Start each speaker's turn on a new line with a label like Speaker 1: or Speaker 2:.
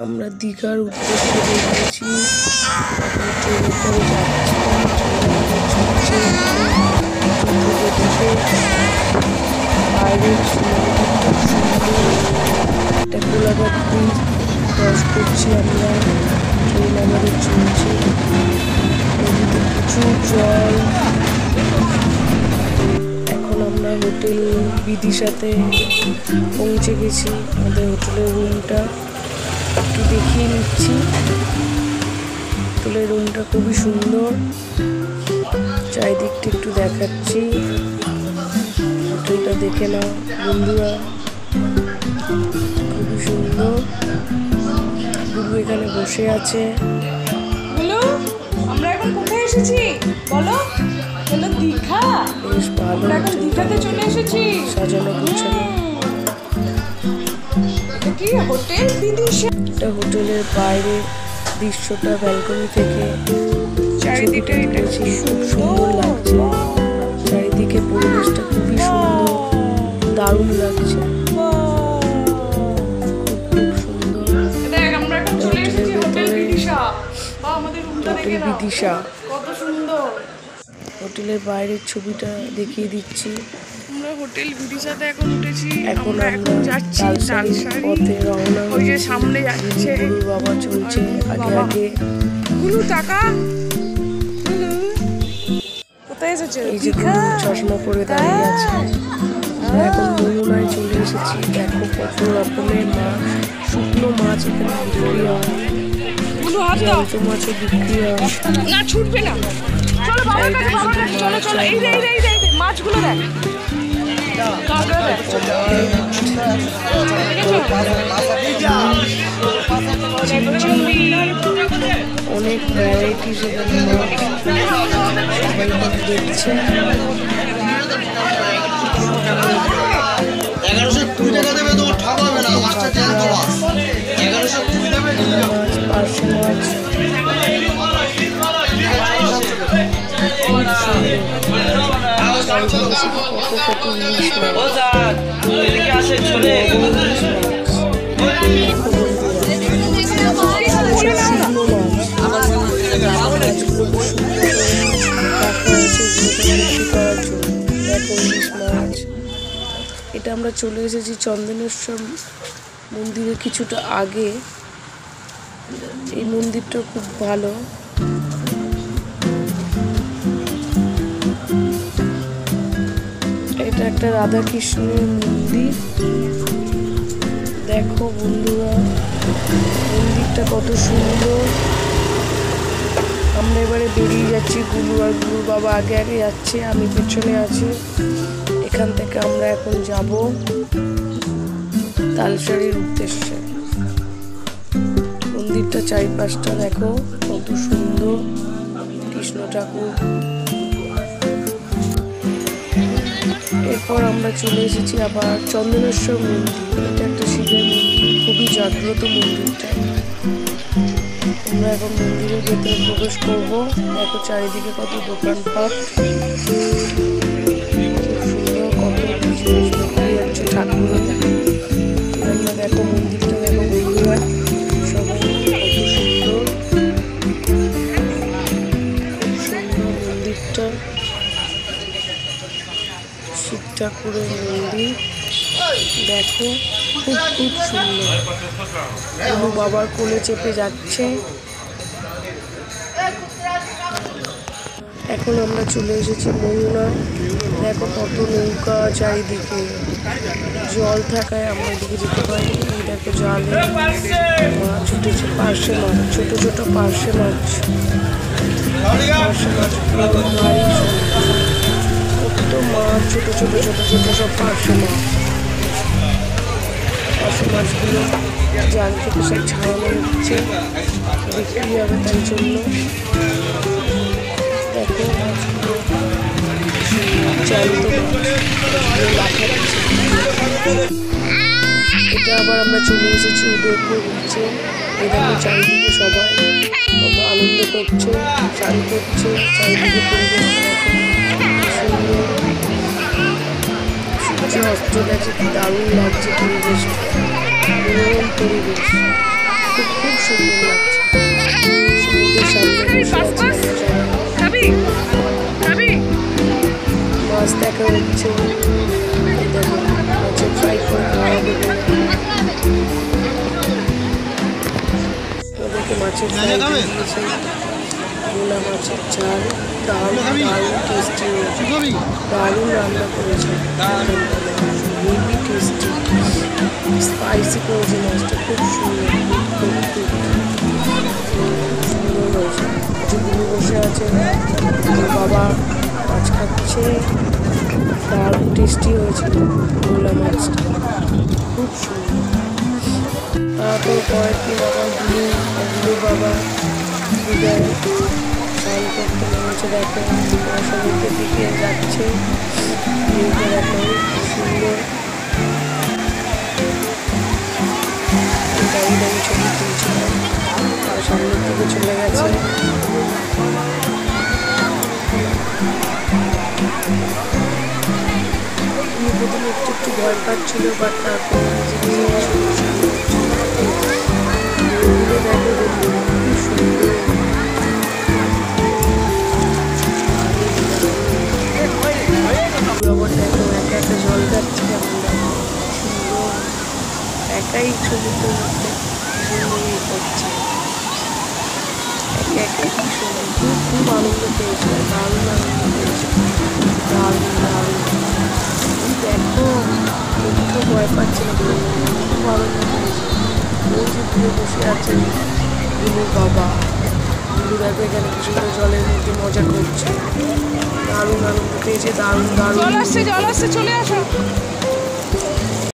Speaker 1: আমরা দীঘার উদ্দেশ্যে বেরিয়েছি। ট্রেনে করে যাচ্ছি। বাইরের একটা গোলাঘাট ব্রিজ ক্রস করছি আমরা। ট্রেন আমাদের চলছে, নদীতে প্রচুর জল। এখন আমরা হোটেল বিদিশাতে পৌঁছে গেছি। আমাদের হোটেলের রুমটা একটু দেখিয়ে নিচ্ছি। হোটেলের রুমটা খুবই সুন্দর, চারিদিকটা একটু দেখাচ্ছি। হোটেলটা দেখে নাও বন্ধুরা, খুবই সুন্দর। গুরু এখানে বসে আছে।
Speaker 2: আমরা এখন কোথায় এসেছি বলো? বলো দীঘা।
Speaker 1: বেশ ভালো,
Speaker 2: এখন দীঘাতে চলে এসেছি।
Speaker 1: সাজানো গোছানো।
Speaker 2: এটা কি হোটেল বিদিশা?
Speaker 1: এটা হোটেলের বাইরের দৃশ্যটা, ব্যালকনি থেকে
Speaker 2: চারিদিকটা এটা
Speaker 1: খুব সুন্দর লাগছে। চারিদিকে পরিবেশটা খুবই সুন্দর, দারুণ লাগছে, খুব সুন্দর।
Speaker 2: দেখ আমরা এখন চলে এসেছি হোটেল বিদিশা। বা আমাদের রুমটা দেখে নাও
Speaker 1: বিদিশা
Speaker 2: কত সুন্দর।
Speaker 1: হোটেলের বাইরের ছবিটা দেখিয়ে দিচ্ছি।
Speaker 2: আমরা হোটেল বিদিশাতে এখন উঠেছি।
Speaker 1: এখন
Speaker 2: আমরা যাচ্ছি
Speaker 1: তালসারি পথে রওনা।
Speaker 2: ওই যে সামনে যাচ্ছে
Speaker 1: গুরুর বাবা চলছে আগে আগে।
Speaker 2: গুলু টাকা কোথায় এসেছে?
Speaker 1: এই যে গুরু চশমা পরে দাঁড়িয়ে আছে। আমরা এখন যমুনায় চলে এসেছি। দেখো কত রকমের মাছ, শুকনো মাছ এখানে বিক্রি হয়, জ্যান্ত মাছও বিক্রি হয়।
Speaker 2: না ছুটবে না, চলো বাবার কাছে, বাবার কাছে চলো চলো। এই রে এই রে মাছগুলো দেখ।
Speaker 1: অনেক ভ্যারাইটিস এখানে মাছ দেখছে।
Speaker 3: 1120 টাকা দেবে, তোমার ঠক হবে না। মাছটা দেওয়া তো মাছ 1120 দেবে।
Speaker 1: মাছ, পার্শে মাছ, কত ইলিশ মাছ। এটা আমরা চলে এসেছি চন্দনেশ্বর মন্দিরের কিছুটা আগে। এই মন্দিরটা খুব ভালো। এটা একটা রাধা কৃষ্ণের মন্দির। দেখো বন্ধুরা মন্দিরটা কত সুন্দর। আমরা এবারে বেরিয়ে যাচ্ছি। গুরু আর গুরুর বাবা আগে আগে যাচ্ছে, আমি পেছনে আছি। এখান থেকে আমরা এখন যাব তালসারির উদ্দেশ্যে। মন্দিরটা চারিপাশটা দেখো কত সুন্দর, কৃষ্ণ ঠাকুর। এরপর আমরা চলে এসেছি আবার চন্দনেশ্বর মন্দির। এটা একটা শিবের মন্দির, খুবই জাগ্রত মন্দিরটা। আমরা এখন মন্দিরের ভেতরে প্রবেশ করব। দেখো চারিদিকে কত দোকানপাট, কত জিনিস বিক্রি হচ্ছে ঠাকুরের। আমরা দেখো মন্দিরটা দেখো বন্ধুরা, সবাই কত সুন্দর, খুব সুন্দর মন্দিরটা। শিব ঠাকুরের মন্দির দেখো, খুব খুব সুন্দর। গুরু বাবার কোলে চেপে যাচ্ছে। এখন আমরা চলে এসেছি যমুনায়। দেখো কত নৌকা, চারিদিকে জল থাকায় আমরা এদিকে যেতে পারি। এই দেখো জালে মাছ উঠেছে, পার্শে মাছ, ছোট ছোট পার্শে মাছ। পার্শে মাছ কত মাছ, ছোট ছোট ছোট ছোট সব পার্শে মাছ। পার্শে মাছগুলো জাল থেকে সব ছাড়ানো হচ্ছে, বিক্রি হবে তাই জন্য। দেখো মাছগুলো জ্যান্ত লাফাচ্ছে। এটা আবার আমরা চলে এসেছি উদয়পুর বিচে। এখানে চারিদিকে সবাই কত আনন্দ করছে, চান করছে। চারিদিকে পরিবেশটা সুন্দর, সূর্য অস্ত গেছে, কি দারুণ লাগছে পরিবেশটা। মনোরম পরিবেশ, খুব খুব সুন্দর লাগছে। সমুদ্রের সামনে বসে আছে আমরা সবাই।
Speaker 2: খাবি খাবি
Speaker 1: মাছ দেখা হচ্ছে, এই দেখো মাছের ফ্রাই করে খাওয়া হবে বলে। ওদেরকে মাছের ফ্রাই দিয়েছে, ভোলা মাছের ঝাল, দারুণ দারুণ টেস্টি হয়েছে, দারুণ রান্না করেছে, হেভি টেস্টি, স্পাইসি করেছে মাছটা, খুব সুন্দর, খুব খুব সুন্দর হয়েছে। যেগুলো বসে আছে ওর বাবা মাছ খাচ্ছে, দারুণ টেস্টি হয়েছিল ভোলা মাছটা, খুব সুন্দর। তারপর পরের দিন আবার গুলু বাবা বিদায় স্নান করতে নেমেছে, দেখো সমুদ্রের দিকে যাচ্ছে, ভিউটা দেখো খুব সুন্দর। দাঁড়িয়ে দাঁড়িয়ে ছবি তুলছিলাম, আর সামনের দিকে চলে গেছে। প্রথমে একটু একটু ভয় পাচ্ছিল, বাট তারপর দেখো খুব সুন্দর। রবট দেখো একা একা জল খাচ্ছে, কেমন সুন্দর, একাই সমুদ্রের মধ্যে সুন্দর করছে, একে একে কি সুন্দর, খুব খুব আনন্দ পেয়েছে, দারুণ আনন্দ পেয়েছে, দারুণ দারুণ। দেখো একটু ভয় পাচ্ছে না, খুব আনন্দ পেয়েছে। ওই যে দূরে বসে আছে গুলুর বাবা, গুলু দেখো এখানে কি সুন্দর জলের মধ্যে মজা করছে, দারুণ আনন্দ পেয়েছে, দারুণ দারুণ।
Speaker 2: জল আসছে চলে আসো।